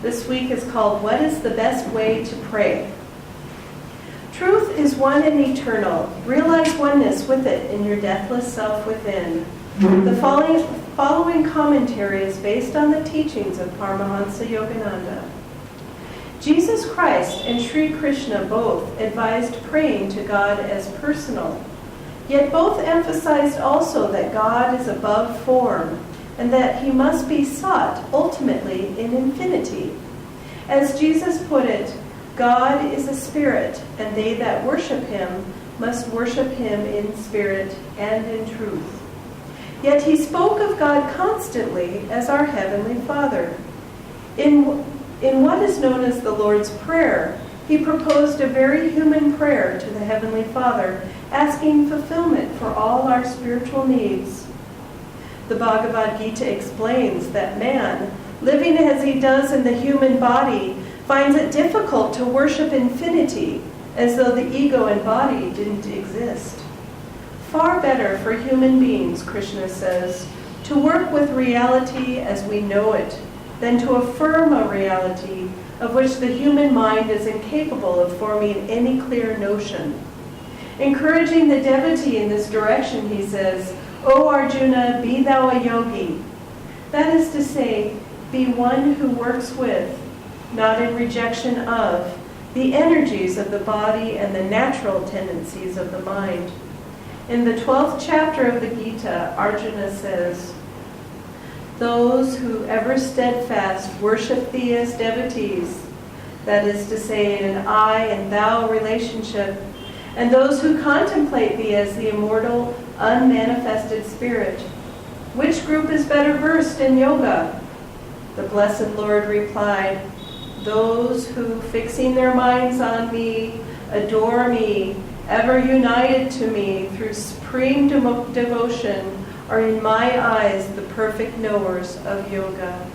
This week is called, What is the Best Way to Pray? Truth is one and eternal. Realize oneness with it in your deathless self within. The following commentary is based on the teachings of Paramahansa Yogananda. Jesus Christ and Sri Krishna both advised praying to God as personal, yet both emphasized also that God is above form and that he must be sought ultimately in infinity. As Jesus put it, God is a spirit, and they that worship him must worship him in spirit and in truth. Yet he spoke of God constantly as our Heavenly Father. In what is known as the Lord's Prayer, he proposed a very human prayer to the Heavenly Father, asking fulfillment for all our spiritual needs. The Bhagavad Gita explains that man, living as he does in the human body, finds it difficult to worship infinity, as though the ego and body didn't exist. Far better for human beings, Krishna says, to work with reality as we know it, than to affirm a reality of which the human mind is incapable of forming any clear notion. Encouraging the devotee in this direction, he says, O Arjuna, be thou a yogi. That is to say, be one who works with, not in rejection of, the energies of the body and the natural tendencies of the mind. In the 12th chapter of the Gita, Arjuna says, those who ever steadfast worship thee as devotees, that is to say, in an I and thou relationship, and those who contemplate thee as the immortal, unmanifested spirit. Which group is better versed in yoga? The Blessed Lord replied, those who, fixing their minds on me, adore me, ever united to me through supreme devotion, are in my eyes the perfect knowers of yoga.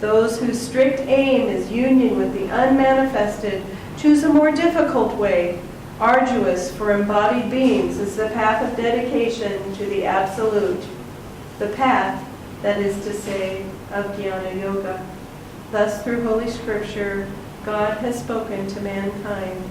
Those whose strict aim is union with the unmanifested choose a more difficult way. Arduous for embodied beings is the path of dedication to the Absolute, the path, that is to say, of Jnana Yoga. Thus, through Holy Scripture, God has spoken to mankind.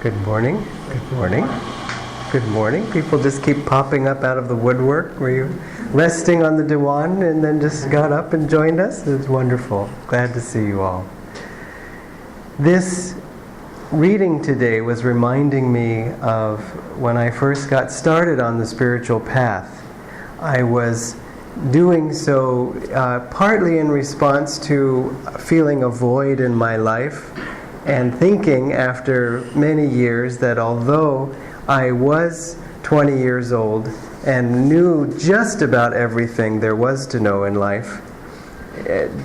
Good morning. Good morning. Good morning. People just keep popping up out of the woodwork. Were you resting on the diwan and then just got up and joined us? It's wonderful. Glad to see you all. This reading today was reminding me of when I first got started on the spiritual path. I was doing so partly in response to feeling a void in my life, and thinking after many years that although I was 20 years old and knew just about everything there was to know in life,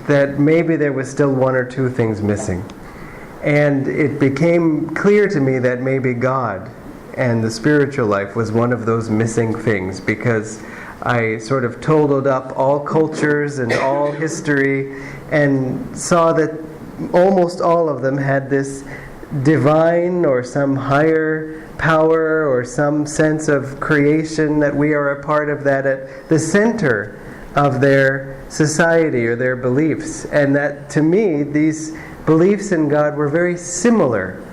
that maybe there was still one or two things missing. And it became clear to me that maybe God and the spiritual life was one of those missing things, because I sort of totaled up all cultures and all history and saw that almost all of them had this divine or some higher power or some sense of creation, that we are a part of that at the center of their society or their beliefs. And that, to me, these beliefs in God were very similar,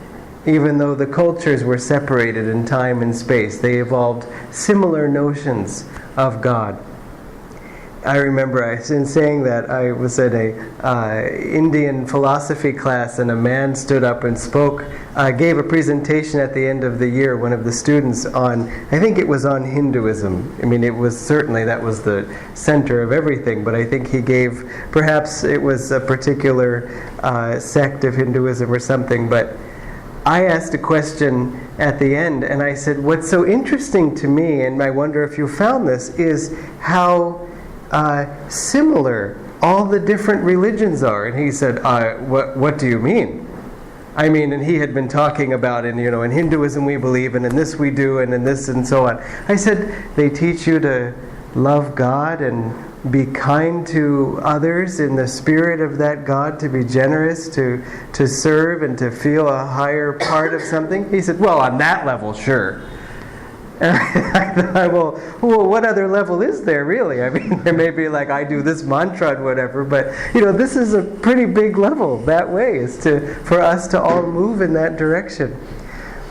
even though the cultures were separated in time and space. They evolved similar notions of God. I remember, in saying that, I was at a Indian philosophy class, and a man stood up and spoke, gave a presentation at the end of the year, one of the students, on, I think it was on Hinduism. I mean, it was certainly, that was the center of everything, but I think he gave, perhaps it was a particular sect of Hinduism or something, but I asked a question at the end, and I said, what's so interesting to me, and I wonder if you found this, is how similar all the different religions are. And he said, what do you mean? I mean, and he had been talking about in Hinduism we believe, and in this we do, and in this and so on. I said, they teach you to love God and be kind to others in the spirit of that God, to be generous, to serve, and to feel a higher part of something. He said, well, on that level, sure. And I thought, well, what other level is there, really? I mean, there may be like, I do this mantra and whatever, but, this is a pretty big level that way, is for us to all move in that direction.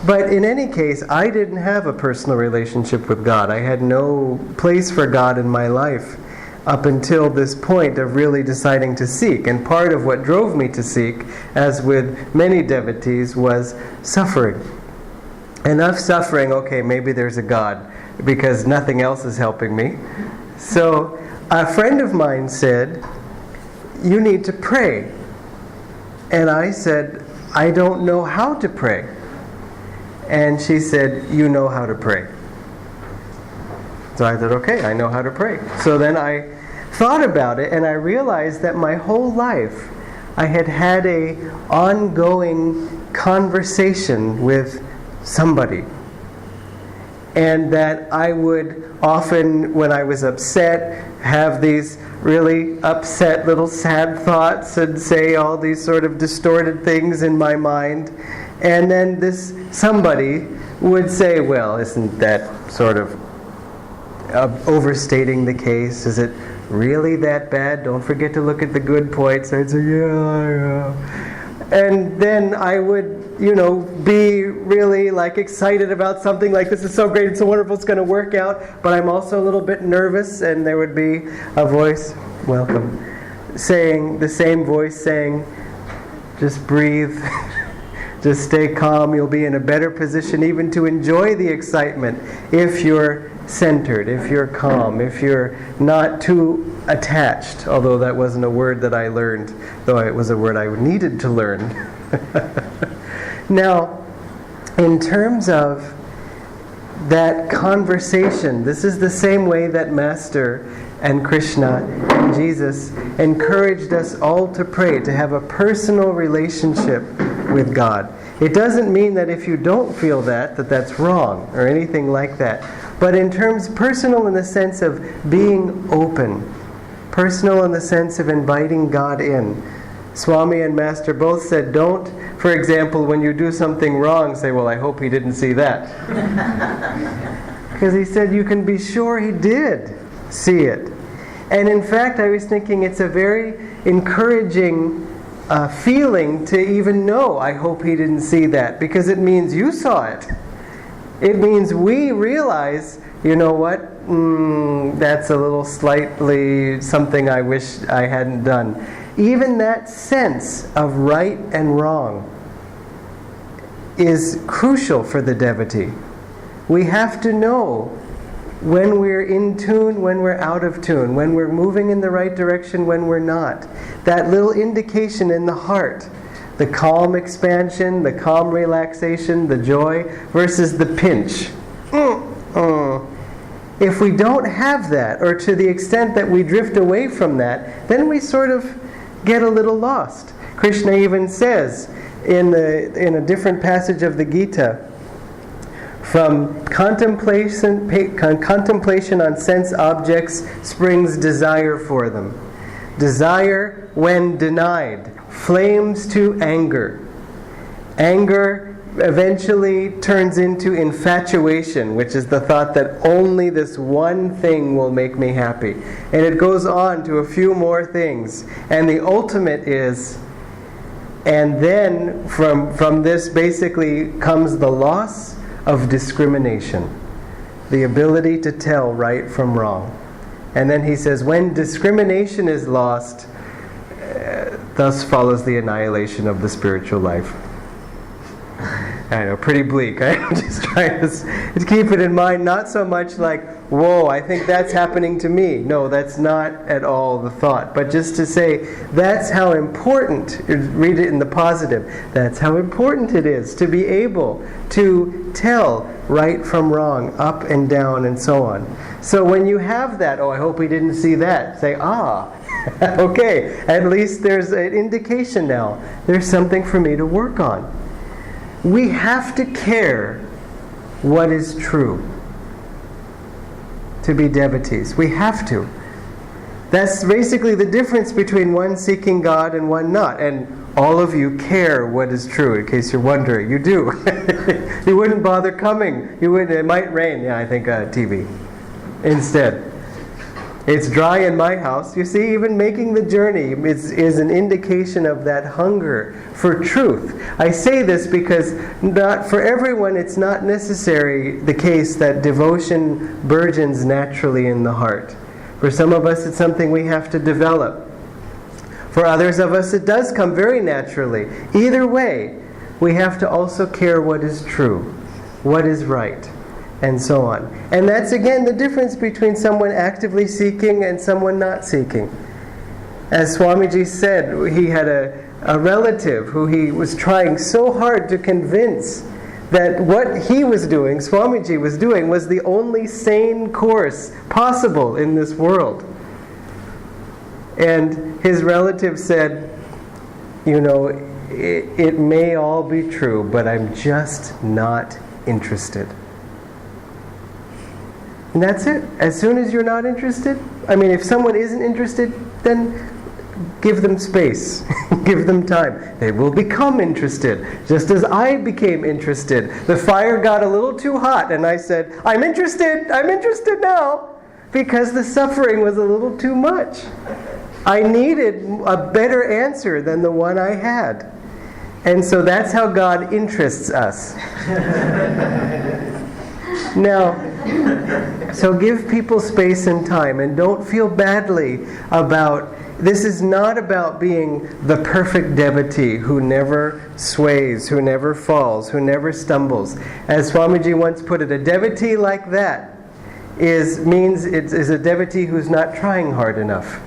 But in any case, I didn't have a personal relationship with God. I had no place for God in my life up until this point of really deciding to seek. And part of what drove me to seek, as with many devotees, was suffering. Enough suffering, okay, maybe there's a God, because nothing else is helping me. So a friend of mine said, you need to pray. And I said, I don't know how to pray. And she said, you know how to pray. So I thought, okay, I know how to pray. So then I thought about it, and I realized that my whole life I had had a ongoing conversation with somebody. And that I would often, when I was upset, have these really upset little sad thoughts and say all these sort of distorted things in my mind. And then this somebody would say, well, isn't that sort of overstating the case? Is it really that bad? Don't forget to look at the good points. I'd say, yeah. And then I would, be really like excited about something, like this is so great, it's so wonderful, it's going to work out. But I'm also a little bit nervous, and there would be a voice, welcome, saying, the same voice saying, just breathe, just stay calm, you'll be in a better position even to enjoy the excitement if you're centered, if you're calm, if you're not too attached, although that wasn't a word that I learned, though it was a word I needed to learn. Now, in terms of that conversation, this is the same way that Master and Krishna and Jesus encouraged us all to pray, to have a personal relationship with God. It doesn't mean that if you don't feel that that's wrong or anything like that. But in terms, personal in the sense of being open, personal in the sense of inviting God in. Swami and Master both said, don't, for example, when you do something wrong, say, well, I hope he didn't see that. Because he said you can be sure he did see it. And in fact, I was thinking it's a very encouraging feeling to even know, I hope he didn't see that, because it means you saw it. It means we realize, you know what, that's a little slightly something I wish I hadn't done. Even that sense of right and wrong is crucial for the devotee. We have to know when we're in tune, when we're out of tune, when we're moving in the right direction, when we're not. That little indication in the heart, the calm expansion, the calm relaxation, the joy, versus the pinch. If we don't have that, or to the extent that we drift away from that, then we sort of get a little lost. Krishna even says in a different passage of the Gita, from contemplation on sense objects springs desire for them. Desire, when denied, flames to anger. Anger eventually turns into infatuation, which is the thought that only this one thing will make me happy. And it goes on to a few more things. And the ultimate is, and then from this basically comes the loss of discrimination. The ability to tell right from wrong. And then he says, when discrimination is lost, thus follows the annihilation of the spiritual life. I know, pretty bleak. I'm just trying to keep it in mind, not so much like, whoa, I think that's happening to me. No, that's not at all the thought. But just to say, that's how important, read it in the positive, that's how important it is to be able to tell right from wrong, up and down, and so on. So when you have that, oh, I hope he didn't see that, say, okay, at least there's an indication now. There's something for me to work on. We have to care what is true to be devotees. We have to. That's basically the difference between one seeking God and one not. And all of you care what is true, in case you're wondering. You do. You wouldn't bother coming. You wouldn't. It might rain. Yeah, I think TV instead. It's dry in my house. You see, even making the journey is an indication of that hunger for truth. I say this because not for everyone it's not necessarily the case that devotion burgeons naturally in the heart. For some of us it's something we have to develop. For others of us it does come very naturally. Either way, we have to also care what is true, what is right, and so on. And that's again the difference between someone actively seeking and someone not seeking. As Swamiji said, he had a relative who he was trying so hard to convince that what he was doing, Swamiji was doing, was the only sane course possible in this world. And his relative said, you know, it may all be true, but I'm just not interested. And that's it. As soon as you're not interested, I mean, if someone isn't interested, then give them space. Give them time. They will become interested. Just as I became interested. The fire got a little too hot and I said, I'm interested now. Because the suffering was a little too much. I needed a better answer than the one I had. And so that's how God interests us. Now, so give people space and time, and don't feel badly about, this is not about being the perfect devotee who never sways, who never falls, who never stumbles. As Swamiji once put it, a devotee like that is a devotee who's not trying hard enough.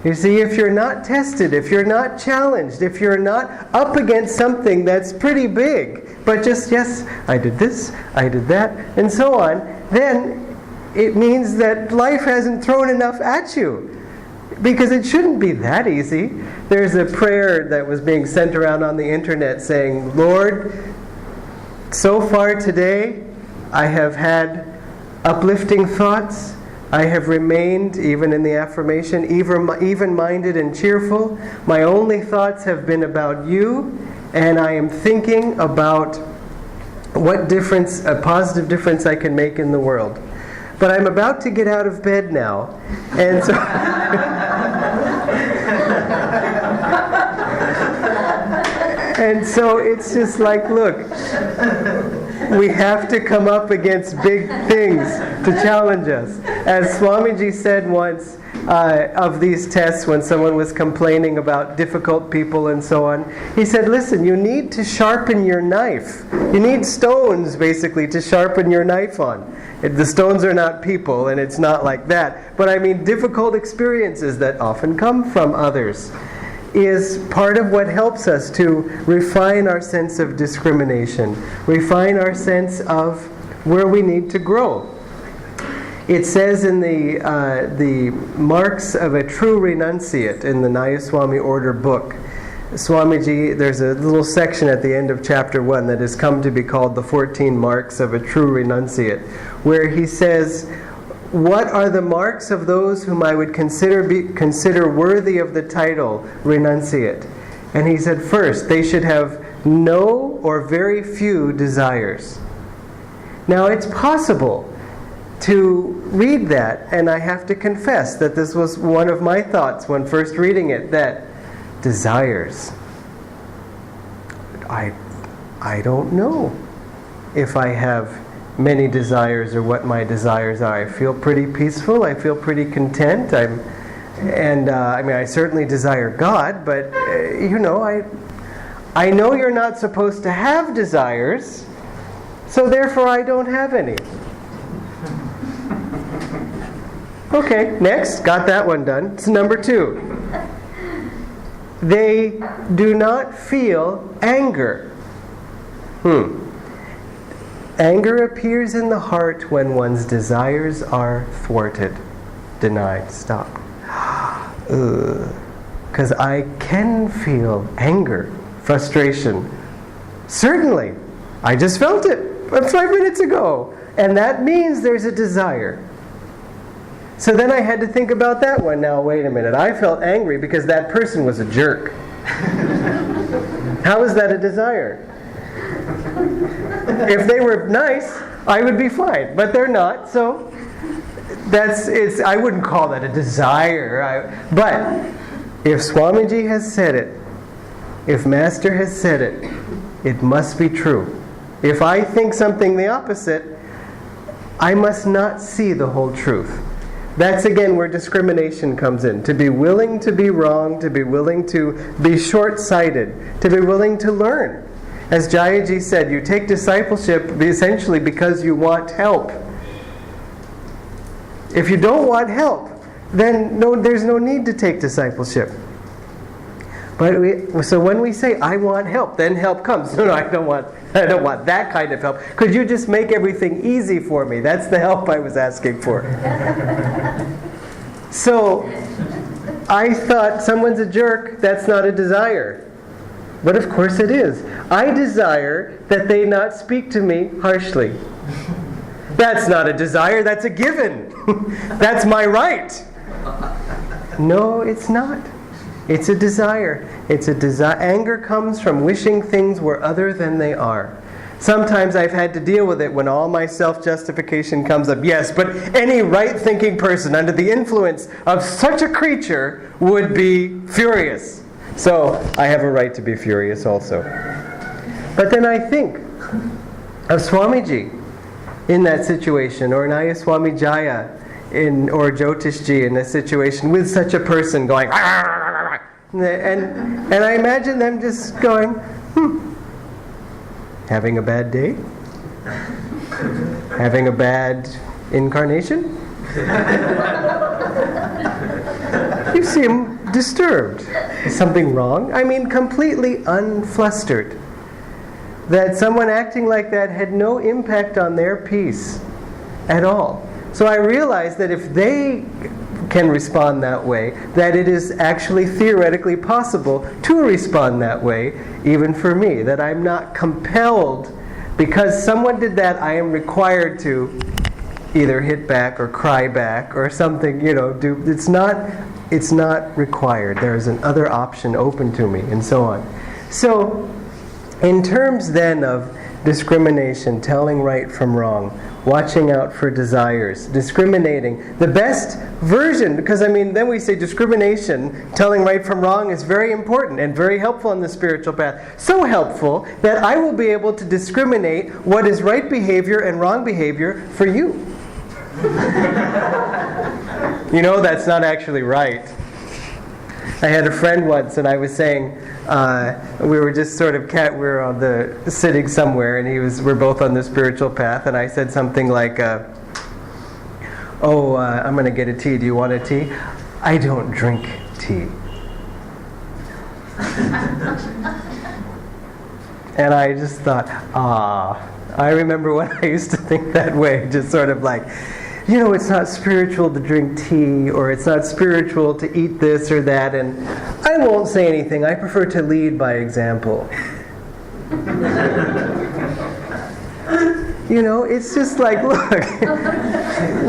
You see, if you're not tested, if you're not challenged, if you're not up against something that's pretty big, but just, yes, I did this, I did that, and so on, then it means that life hasn't thrown enough at you. Because it shouldn't be that easy. There's a prayer that was being sent around on the internet saying, Lord, so far today I have had uplifting thoughts. I have remained, even in the affirmation, even-minded and cheerful. My only thoughts have been about you, and I am thinking about what difference, a positive difference I can make in the world. But I'm about to get out of bed now, and so... And so it's just like, look, we have to come up against big things to challenge us. As Swamiji said once of these tests when someone was complaining about difficult people and so on, he said, listen, you need to sharpen your knife. You need stones, basically, to sharpen your knife on. The stones are not people, and it's not like that. But I mean difficult experiences that often come from others is part of what helps us to refine our sense of discrimination, refine our sense of where we need to grow. It says in the marks of a true renunciate in the Nayaswami order book, Swamiji, there's a little section at the end of chapter 1 that has come to be called the 14 marks of a true renunciate, where he says, what are the marks of those whom I would consider worthy of the title renunciate? And he said, first, they should have no or very few desires. Now, it's possible to read that, and I have to confess that this was one of my thoughts when first reading it, that desires. I don't know if I have many desires or what my desires are. I feel pretty peaceful. I feel pretty content. I mean, I certainly desire God, but I know you're not supposed to have desires, so therefore I don't have any. Okay, next. Got that one done. It's number 2. They do not feel anger. Anger appears in the heart when one's desires are thwarted, denied, stopped. Because I can feel anger, frustration. Certainly. I just felt it 5 minutes ago. And that means there's a desire. So then I had to think about that one. Now, wait a minute. I felt angry because that person was a jerk. How is that a desire? If they were nice, I would be fine. But they're not, so I wouldn't call that a desire. But if Swamiji has said it, if Master has said it, it must be true. If I think something the opposite, I must not see the whole truth. That's again where discrimination comes in. To be willing to be wrong, to be willing to be short-sighted, to be willing to learn. As Jayaji said, you take discipleship essentially because you want help. If you don't want help, then there's no need to take discipleship. So when we say, I want help, then help comes. No, I don't want that kind of help. Could you just make everything easy for me? That's the help I was asking for. So I thought, someone's a jerk, that's not a desire. But of course it is. I desire that they not speak to me harshly. That's not a desire, that's a given. That's my right. No, it's not. It's a desire. It's a desire. Anger comes from wishing things were other than they are. Sometimes I've had to deal with it when all my self-justification comes up. Yes, but any right-thinking person under the influence of such a creature would be furious. So I have a right to be furious also. But then I think of Swamiji in that situation, or Nayaswami Jaya or Jyotishji in a situation with such a person going, and I imagine them just going, having a bad day? Having a bad incarnation? You seem disturbed. Is something wrong? I mean, completely unflustered. That someone acting like that had no impact on their peace at all. So I realized that if they can respond that way, that it is actually theoretically possible to respond that way, even for me. That I'm not compelled, because someone did that, I am required to either hit back or cry back or something, do. It's not required. There is another option open to me, and so on. So, in terms then of discrimination, telling right from wrong, watching out for desires, discriminating, the best version, because then we say discrimination, telling right from wrong is very important and very helpful in the spiritual path. So helpful that I will be able to discriminate what is right behavior and wrong behavior for you. That's not actually right. I had a friend once, and I was saying, we were just sort of we were sitting somewhere, and we're both on the spiritual path, and I said something like, I'm going to get a tea. Do you want a tea? I don't drink tea. And I just thought, I remember when I used to think that way, just sort of like, it's not spiritual to drink tea, or it's not spiritual to eat this or that, and I won't say anything. I prefer to lead by example. It's just like, look,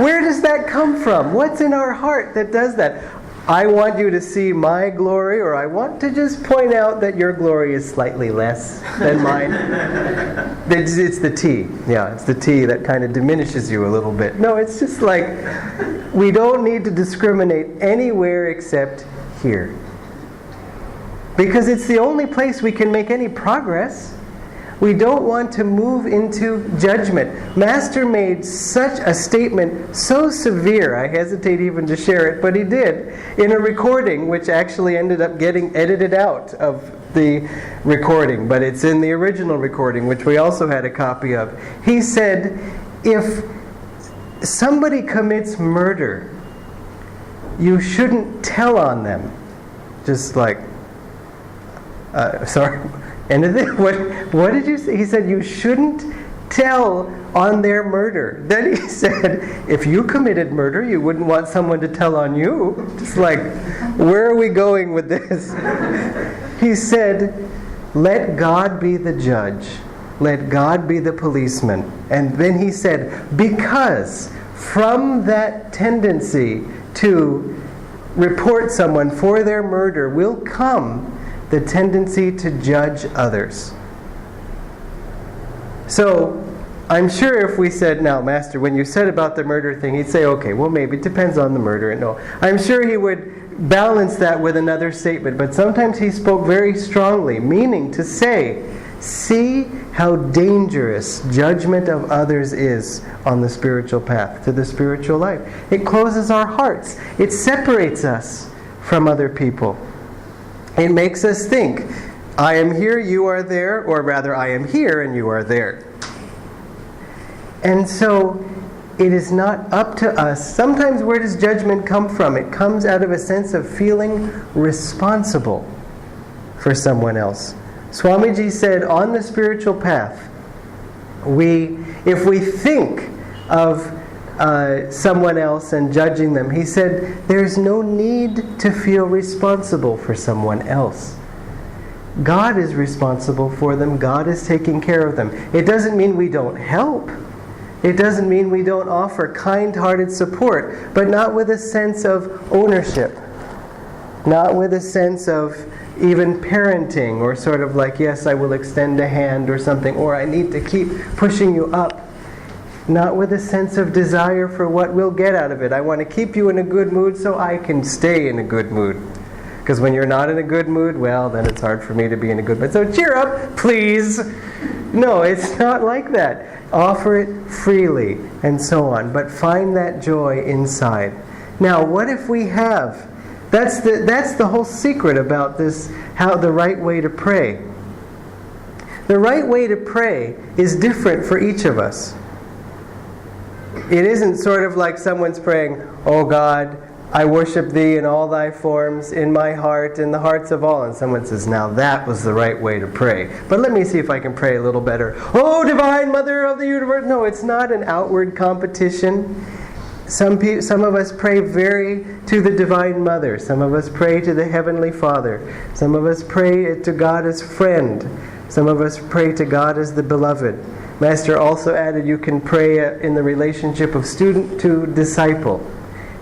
where does that come from? What's in our heart that does that? I want you to see my glory, or I want to just point out that your glory is slightly less than mine. It's the tea. Yeah, it's the tea that kind of diminishes you a little bit. No, it's just like, we don't need to discriminate anywhere except here. Because it's the only place we can make any progress. We don't want to move into judgment. Master made such a statement, so severe, I hesitate even to share it, but he did, in a recording which actually ended up getting edited out of the recording, but it's in the original recording, which we also had a copy of. He said, if somebody commits murder, you shouldn't tell on them. Just like, sorry, anything? What did you say? He said, you shouldn't tell on their murder. Then he said, if you committed murder, you wouldn't want someone to tell on you. Just like, where are we going with this? He said, let God be the judge. Let God be the policeman. And then he said, because from that tendency to report someone for their murder will come the tendency to judge others. So, I'm sure if we said, now, Master, when you said about the murder thing, he'd say, okay, well, maybe it depends on the murder. And no, I'm sure he would balance that with another statement. But sometimes he spoke very strongly, meaning to say, see how dangerous judgment of others is on the spiritual path, to the spiritual life. It closes our hearts. It separates us from other people. It makes us think, I am here, you are there, or rather, I am here and you are there. And so, it is not up to us. Sometimes where does judgment come from? It comes out of a sense of feeling responsible for someone else. Swamiji said, on the spiritual path, if we think of someone else and judging them, he said, there's no need to feel responsible for someone else. God is responsible for them. God is taking care of them. It doesn't mean we don't help. It doesn't mean we don't offer kind-hearted support, but not with a sense of ownership. Not with a sense of even parenting, or sort of like, yes, I will extend a hand or something, or I need to keep pushing you up. Not with a sense of desire for what we'll get out of it. I want to keep you in a good mood so I can stay in a good mood. Because when you're not in a good mood, well, then it's hard for me to be in a good mood. So cheer up, please. No, it's not like that. Offer it freely, and so on. But find that joy inside. Now, what if we have... That's the whole secret about this, how the right way to pray. The right way to pray is different for each of us. It isn't sort of like someone's praying, oh God, I worship Thee in all Thy forms, in my heart, in the hearts of all. And someone says, now that was the right way to pray. But let me see if I can pray a little better. Oh, Divine Mother of the Universe. No, it's not an outward competition. Some of us pray to the Divine Mother. Some of us pray to the Heavenly Father. Some of us pray to God as friend. Some of us pray to God as the Beloved. Master also added you can pray in the relationship of student to disciple,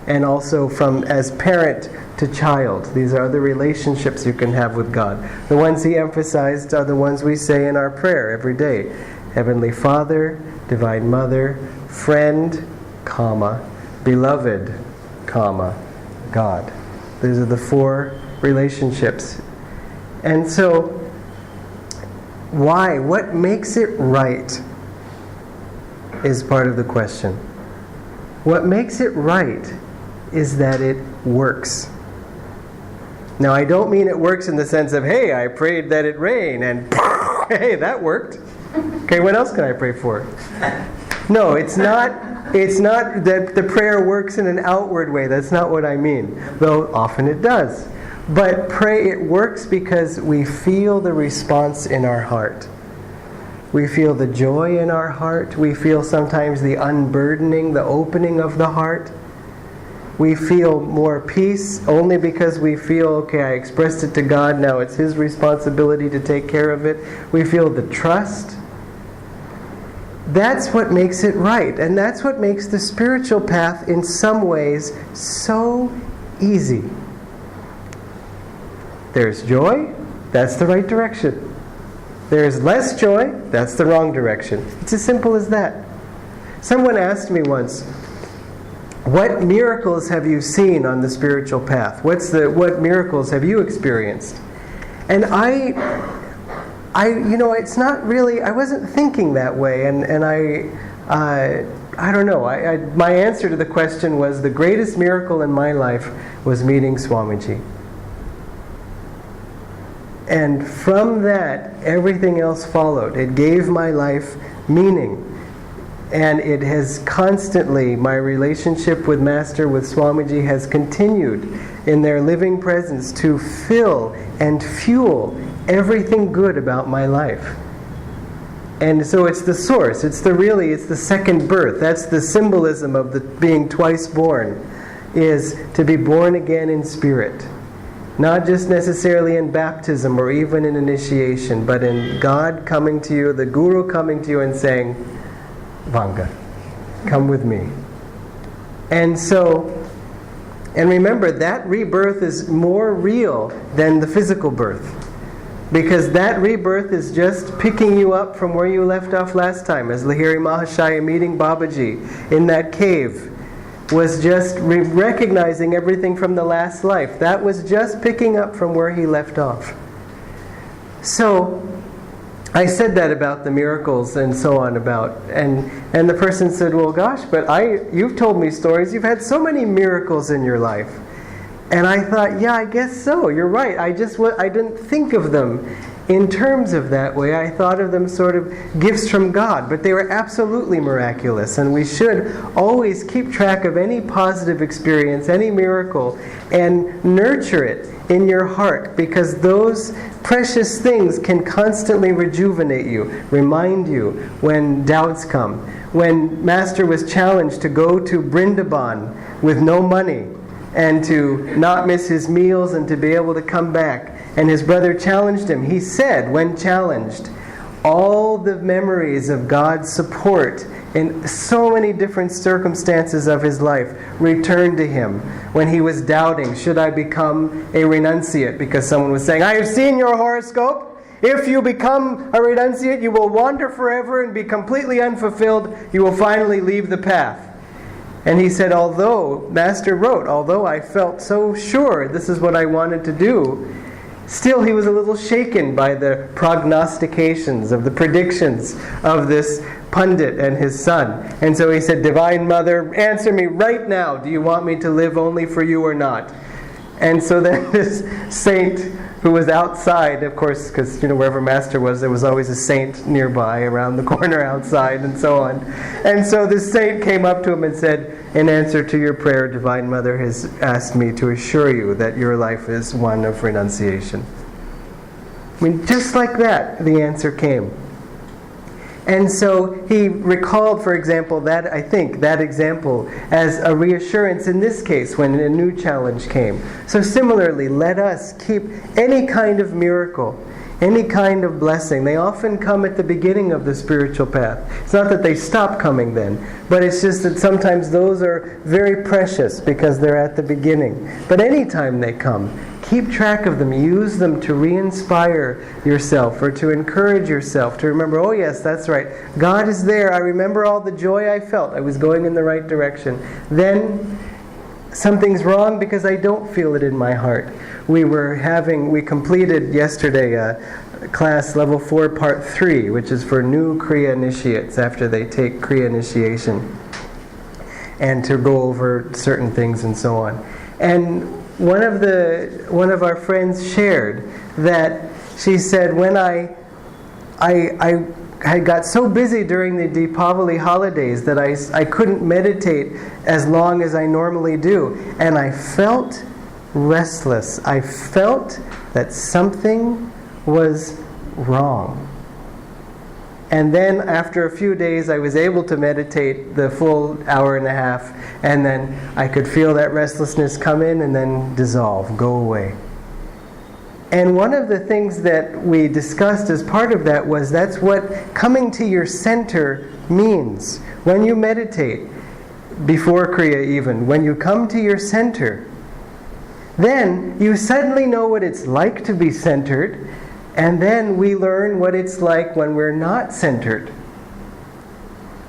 and also from as parent to child. These are the relationships you can have with God. The ones he emphasized are the ones we say in our prayer every day. Heavenly Father, Divine Mother, friend, comma, beloved, comma, God. These are the four relationships. And so, why? What makes it right is part of the question. What makes it right is that it works. Now, I don't mean it works in the sense of, hey, I prayed that it rain, and hey, that worked. Okay, what else can I pray for? No, it's not that the prayer works in an outward way. That's not what I mean, though often it does. But it works because we feel the response in our heart. We feel the joy in our heart. We feel sometimes the unburdening, the opening of the heart. We feel more peace only because we feel, okay, I expressed it to God, now it's His responsibility to take care of it. We feel the trust. That's what makes it right. And that's what makes the spiritual path in some ways so easy. There's joy, that's the right direction. There's less joy, that's the wrong direction. It's as simple as that. Someone asked me once, what miracles have you seen on the spiritual path? What miracles have you experienced? And I it's not really, I wasn't thinking that way, and I don't know. My answer to the question was the greatest miracle in my life was meeting Swamiji. And from that, everything else followed. It gave my life meaning. And it has constantly, my relationship with Master, with Swamiji, has continued in their living presence to fill and fuel everything good about my life. And so it's the source, it's the second birth. That's the symbolism of the being twice born, is to be born again in spirit. Not just necessarily in baptism or even in initiation, but in God coming to you, the Guru coming to you and saying, Vanga, come with me. And remember, that rebirth is more real than the physical birth. Because that rebirth is just picking you up from where you left off last time. As Lahiri Mahashaya meeting Babaji in that cave was just recognizing everything from the last life. That was just picking up from where he left off. So I said that about the miracles and so on and the person said, well gosh, but you've told me stories, you've had so many miracles in your life. And I thought, yeah, I guess so. You're right. I didn't think of them in terms of that way. I thought of them sort of gifts from God, but they were absolutely miraculous. And we should always keep track of any positive experience, any miracle, and nurture it in your heart, because those precious things can constantly rejuvenate you, remind you when doubts come. When Master was challenged to go to Brindaban with no money, and to not miss his meals and to be able to come back. And his brother challenged him. He said, when challenged, all the memories of God's support in so many different circumstances of his life returned to him. When he was doubting, should I become a renunciate? Because someone was saying, I have seen your horoscope. If you become a renunciate, you will wander forever and be completely unfulfilled. You will finally leave the path. And he said, Master wrote, although I felt so sure this is what I wanted to do, still he was a little shaken by the prognostications of the predictions of this Pandit and his son. And so he said, Divine Mother, answer me right now. Do you want me to live only for you or not? And so then this saint who was outside, of course, because wherever Master was, there was always a saint nearby, around the corner outside, and so on. And so this saint came up to him and said, in answer to your prayer, Divine Mother has asked me to assure you that your life is one of renunciation. I mean, just like that, the answer came. And so he recalled, for example, that example as a reassurance in this case when a new challenge came. So similarly, let us keep any kind of miracle, any kind of blessing. They often come at the beginning of the spiritual path. It's not that they stop coming then, but it's just that sometimes those are very precious because they're at the beginning. But anytime they come, keep track of them. Use them to re-inspire yourself or to encourage yourself to remember, oh yes, that's right. God is there. I remember all the joy I felt. I was going in the right direction. Then something's wrong because I don't feel it in my heart. We completed yesterday a class level 4 part 3, which is for new Kriya initiates after they take Kriya initiation, and to go over certain things and so on. And one of our friends shared that she said, when I got so busy during the Deepavali holidays that I couldn't meditate as long as I normally do, and I felt restless. I felt that something was wrong. And then after a few days I was able to meditate the full hour and a half, and then I could feel that restlessness come in and then dissolve, go away. And one of the things that we discussed as part of that was that's what coming to your center means. When you meditate, before Kriya even, when you come to your center, then you suddenly know what it's like to be centered. And then we learn what it's like when we're not centered.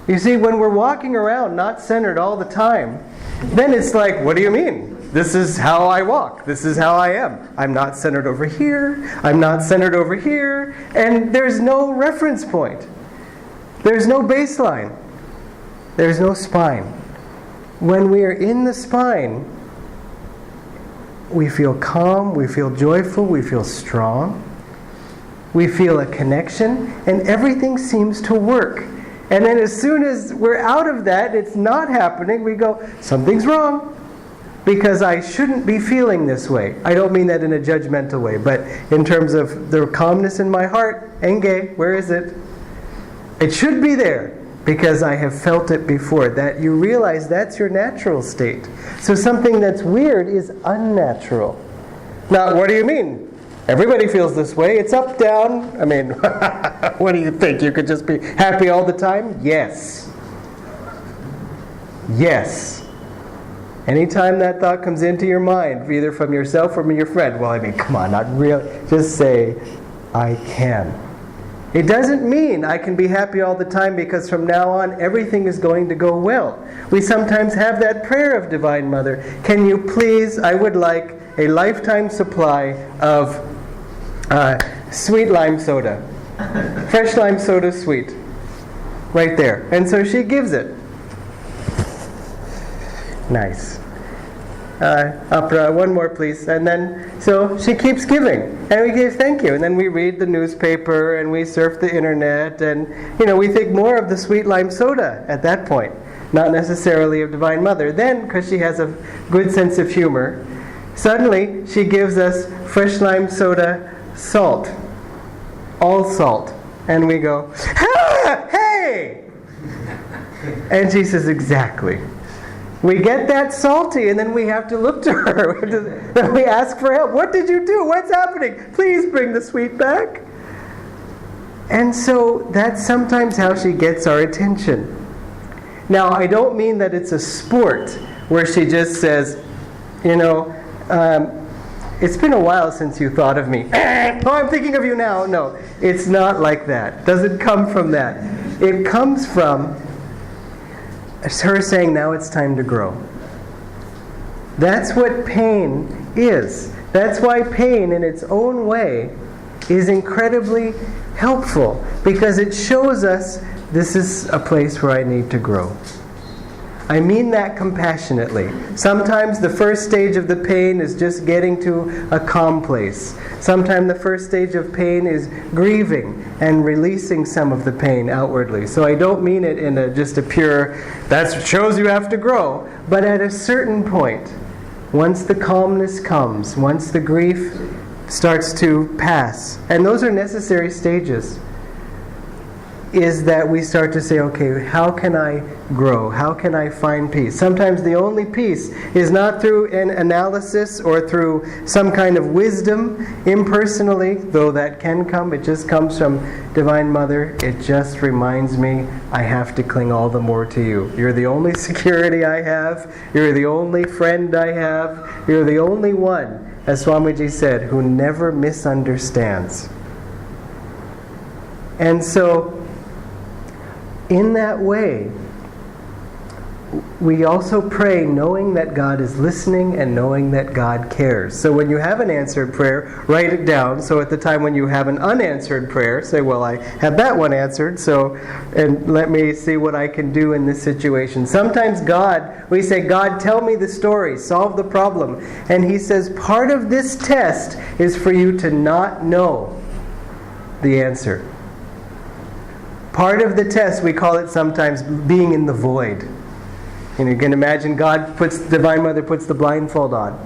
You see, when we're walking around not centered all the time, then it's like, what do you mean? This is how I walk. This is how I am. I'm not centered over here. I'm not centered over here. And there's no reference point. There's no baseline. There's no spine. When we are in the spine, we feel calm, we feel joyful, we feel strong. We feel a connection, and everything seems to work. And then as soon as we're out of that, it's not happening, we go, something's wrong. Because I shouldn't be feeling this way. I don't mean that in a judgmental way, but in terms of the calmness in my heart, Enge, where is it? It should be there, because I have felt it before. That you realize that's your natural state. So something that's weird is unnatural. Now, what do you mean? Everybody feels this way. It's up, down. I mean, what do you think? You could just be happy all the time? Yes. Yes. Anytime that thought comes into your mind, either from yourself or from your friend, well, I mean, come on, not really. Just say, I can. It doesn't mean I can be happy all the time because from now on everything is going to go well. We sometimes have that prayer of Divine Mother, can you please, I would like a lifetime supply of sweet lime soda. Fresh lime soda sweet. Right there. And so she gives it. Nice. Opera, one more please. And then, so she keeps giving. And we give thank you. And then we read the newspaper and we surf the internet and, we think more of the sweet lime soda at that point. Not necessarily of Divine Mother. Then, because she has a good sense of humor, suddenly she gives us fresh lime soda salt. All salt. And we go, ah, hey! And she says, exactly. We get that salty, and then we have to look to her. Then we ask for help. What did you do? What's happening? Please bring the sweet back. And so that's sometimes how she gets our attention. Now, I don't mean that it's a sport where she just says, it's been a while since you thought of me. Oh, I'm thinking of you now. No, it's not like that. It doesn't come from that. It comes from her saying, now it's time to grow. That's what pain is. That's why pain in its own way is incredibly helpful, because it shows us this is a place where I need to grow. I mean that compassionately. Sometimes the first stage of the pain is just getting to a calm place. Sometimes the first stage of pain is grieving and releasing some of the pain outwardly. So I don't mean it in just a pure, that shows you have to grow. But at a certain point, once the calmness comes, once the grief starts to pass, and those are necessary stages, is that we start to say, okay, how can I grow? How can I find peace? Sometimes the only peace is not through an analysis or through some kind of wisdom impersonally, though that can come. It just comes from Divine Mother. It just reminds me I have to cling all the more to you. You're the only security I have. You're the only friend I have. You're the only one, as Swamiji said, who never misunderstands. And so, in that way, we also pray knowing that God is listening and knowing that God cares. So when you have an answered prayer, write it down. So at the time when you have an unanswered prayer, say, well, I have that one answered, and let me see what I can do in this situation. Sometimes we say, God, tell me the story, solve the problem. And He says, part of this test is for you to not know the answer. Part of the test, we call it sometimes being in the void. You can imagine Divine Mother puts the blindfold on.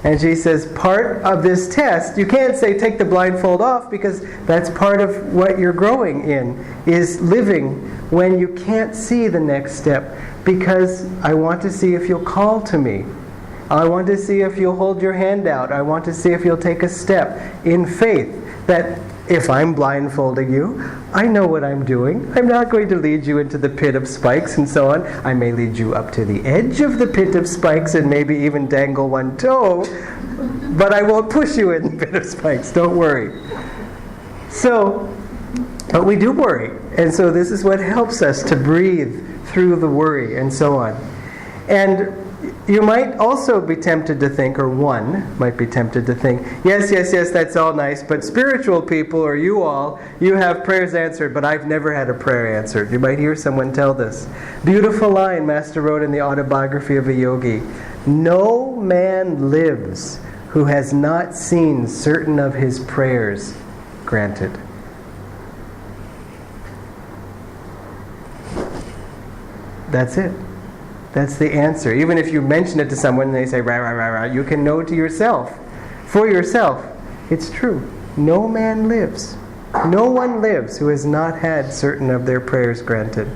And she says, part of this test, you can't say take the blindfold off, because that's part of what you're growing in, is living when you can't see the next step, because I want to see if you'll call to me. I want to see if you'll hold your hand out. I want to see if you'll take a step in faith that if I'm blindfolding you, I know what I'm doing. I'm not going to lead you into the pit of spikes and so on. I may lead you up to the edge of the pit of spikes and maybe even dangle one toe, but I won't push you in the pit of spikes. Don't worry. So, but we do worry. And so this is what helps us to breathe through the worry and so on. And you might also be tempted to think, or one might be tempted to think, yes, that's all nice, but spiritual people, or you all, you have prayers answered, but I've never had a prayer answered. You might hear someone tell this. Beautiful line Master wrote in the Autobiography of a Yogi. No man lives who has not seen certain of his prayers granted. That's it. That's the answer. Even if you mention it to someone and they say, rah, rah, rah, rah, you can know to yourself, for yourself, it's true. No man lives. No one lives who has not had certain of their prayers granted.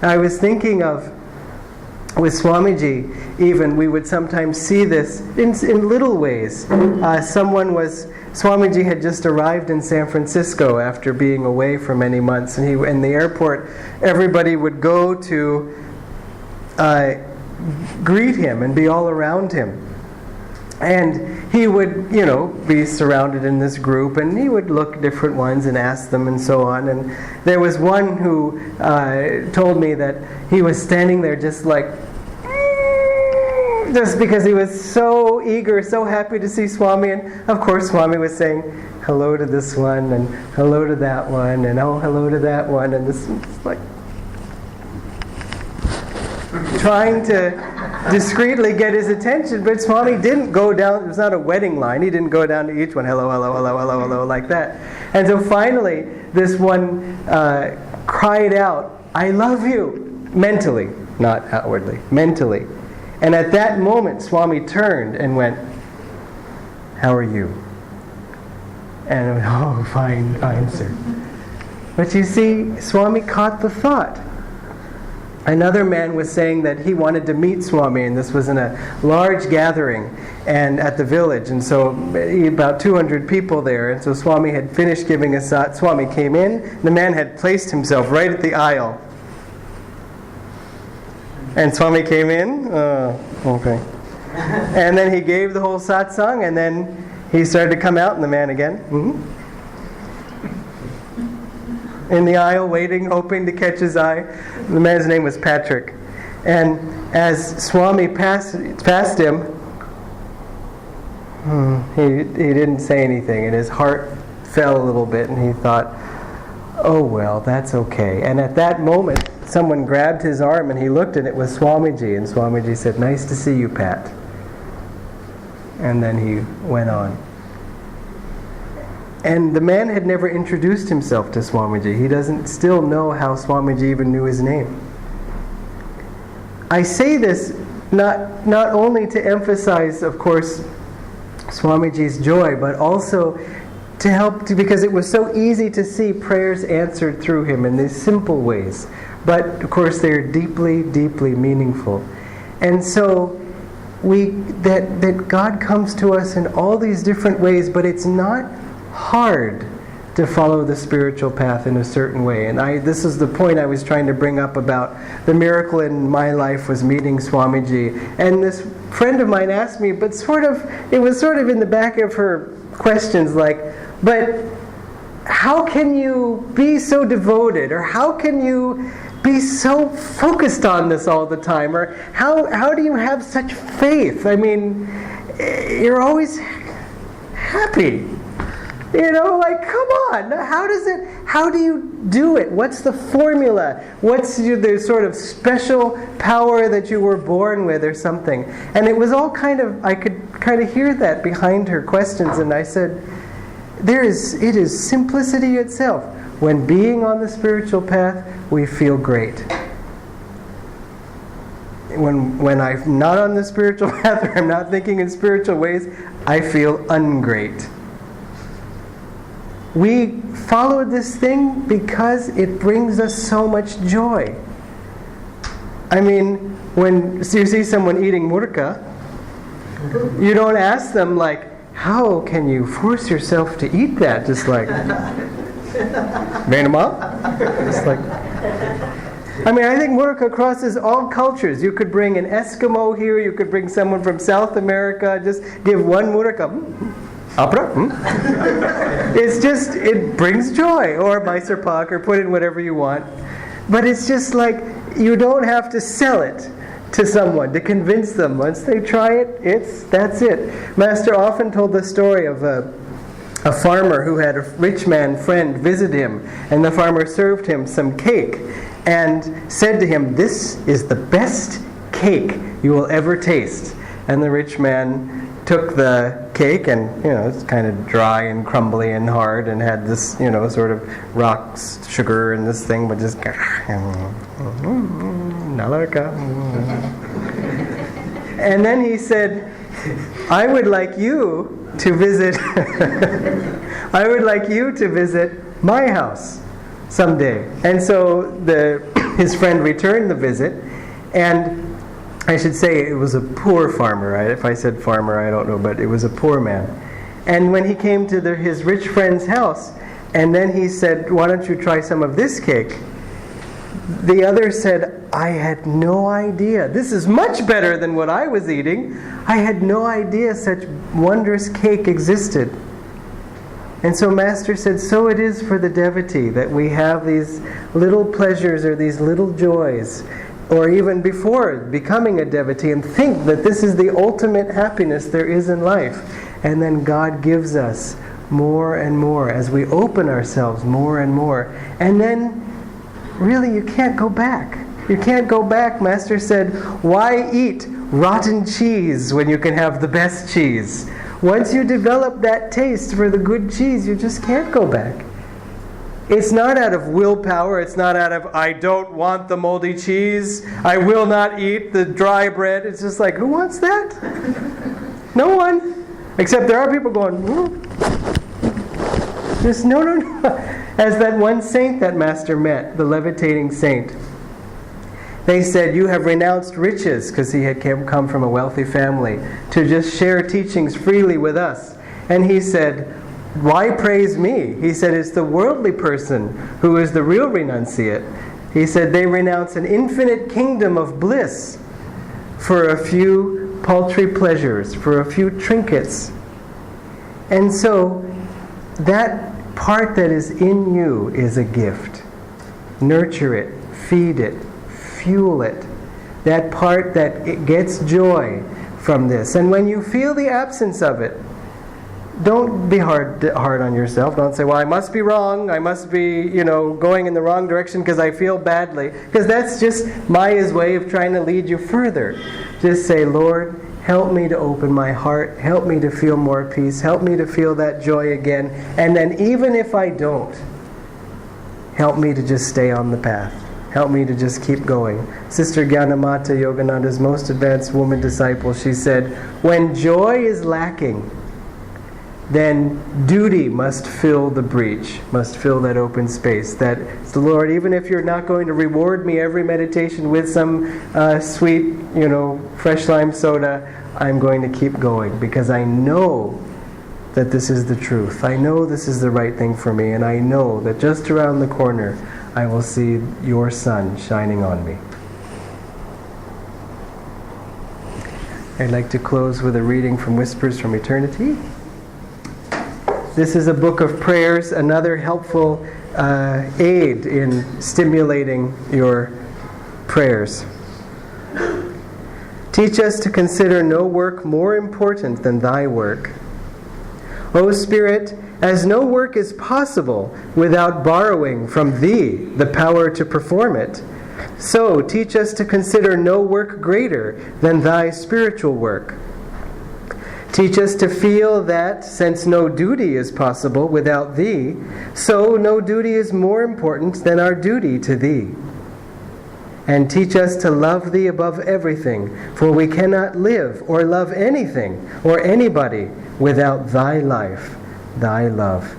I was thinking of, with Swamiji, even, we would sometimes see this in little ways. Swamiji had just arrived in San Francisco after being away for many months, and in the airport, everybody would go to greet him and be all around him. And he would, be surrounded in this group, and he would look at different ones and ask them and so on. And there was one who told me that he was standing there just because he was so eager, so happy to see Swami. And of course Swami was saying hello to this one and hello to that one and oh, hello to that one. And this was like trying to discreetly get his attention, but Swami didn't go down. It was not a wedding line. He didn't go down to each one, hello, hello, hello, hello, hello, like that. And so finally, this one cried out, I love you, mentally, not outwardly, mentally. And at that moment, Swami turned and went, how are you? And I went, oh, fine, sir. But you see, Swami caught the thought. Another man was saying that he wanted to meet Swami, and this was in a large gathering and at the village, and so about 200 people there. And so Swami had finished giving a sat. Swami came in. The man had placed himself right at the aisle. And Swami came in. Okay. And then he gave the whole satsang, and then he started to come out, and the man again. Mm-hmm. In the aisle, waiting, hoping to catch his eye. The man's name was Patrick. And as Swami passed him, he didn't say anything, and his heart fell a little bit, and he thought, oh well, that's okay. And at that moment, someone grabbed his arm, and he looked, and it was Swamiji. And Swamiji said, nice to see you, Pat. And then he went on. And the man had never introduced himself to Swamiji. He doesn't still know how Swamiji even knew his name. I say this not only to emphasize, of course, Swamiji's joy, but also to help, because it was so easy to see prayers answered through him in these simple ways. But, of course, they're deeply, deeply meaningful. And so that God comes to us in all these different ways, but it's not hard to follow the spiritual path in a certain way. And this is the point I was trying to bring up about the miracle in my life was meeting Swamiji. And this friend of mine asked me, but it was sort of in the back of her questions, like, but how can you be so devoted? Or how can you be so focused on this all the time? Or how do you have such faith? I mean, you're always happy. Come on. How do you do it? What's the formula? What's the sort of special power that you were born with or something? And it was all I could kind of hear that behind her questions. And I said, it is simplicity itself. When being on the spiritual path, we feel great. When I'm not on the spiritual path or I'm not thinking in spiritual ways, I feel ungreat. We followed this thing because it brings us so much joy. I mean, when you see someone eating murka, you don't ask them like, how can you force yourself to eat that? Just like, Venema? Just like, I mean, I think murka crosses all cultures. You could bring an Eskimo here, you could bring someone from South America, just give one murka. Opera? It's just, it brings joy. Or Mysore Pak, or put in whatever you want. But it's just like, you don't have to sell it to someone to convince them. Once they try it, that's it. Master often told the story of a farmer who had a rich man friend visit him, and the farmer served him some cake and said to him, "This is the best cake you will ever taste." And the rich man took the cake, and it's kind of dry and crumbly and hard, and had this sort of rock sugar, and this thing would just and then he said, "I would like you to visit I would like you to visit my house someday." And so his friend returned the visit, and I should say it was a poor farmer. Right? If I said farmer, I don't know, but it was a poor man. And when he came to his rich friend's house, and then he said, "Why don't you try some of this cake?" The other said, "I had no idea. This is much better than what I was eating. I had no idea such wondrous cake existed." And so Master said, so it is for the devotee, that we have these little pleasures or these little joys, or even before becoming a devotee, and think that this is the ultimate happiness there is in life. And then God gives us more and more as we open ourselves more and more. And then really you can't go back. You can't go back. Master said, why eat rotten cheese when you can have the best cheese? Once you develop that taste for the good cheese, you just can't go back. It's not out of willpower. It's not out of, I don't want the moldy cheese. I will not eat the dry bread. It's just like, who wants that? No one. Except there are people going, just no. As that one saint that Master met, the levitating saint. They said, you have renounced riches, because he had come from a wealthy family, to just share teachings freely with us. And he said, why praise me? He said, it's the worldly person who is the real renunciate. He said, they renounce an infinite kingdom of bliss for a few paltry pleasures, for a few trinkets. And so, that part that is in you is a gift. Nurture it, feed it, fuel it. That part that it gets joy from this. And when you feel the absence of it, don't be hard on yourself. Don't say, well, I must be wrong. I must be, going in the wrong direction because I feel badly. Because that's just Maya's way of trying to lead you further. Just say, Lord, help me to open my heart. Help me to feel more peace. Help me to feel that joy again. And then even if I don't, help me to just stay on the path. Help me to just keep going. Sister Gyanamata, Yogananda's most advanced woman disciple, she said, when joy is lacking, then duty must fill the breach, must fill that open space. That the Lord, even if you're not going to reward me every meditation with some sweet, fresh lime soda, I'm going to keep going because I know that this is the truth. I know this is the right thing for me, and I know that just around the corner I will see your sun shining on me. I'd like to close with a reading from Whispers from Eternity. This is a book of prayers, another helpful aid in stimulating your prayers. Teach us to consider no work more important than thy work. O Spirit, as no work is possible without borrowing from thee the power to perform it, so teach us to consider no work greater than thy spiritual work. Teach us to feel that, since no duty is possible without thee, so no duty is more important than our duty to thee. And teach us to love thee above everything, for we cannot live or love anything or anybody without thy life, thy love.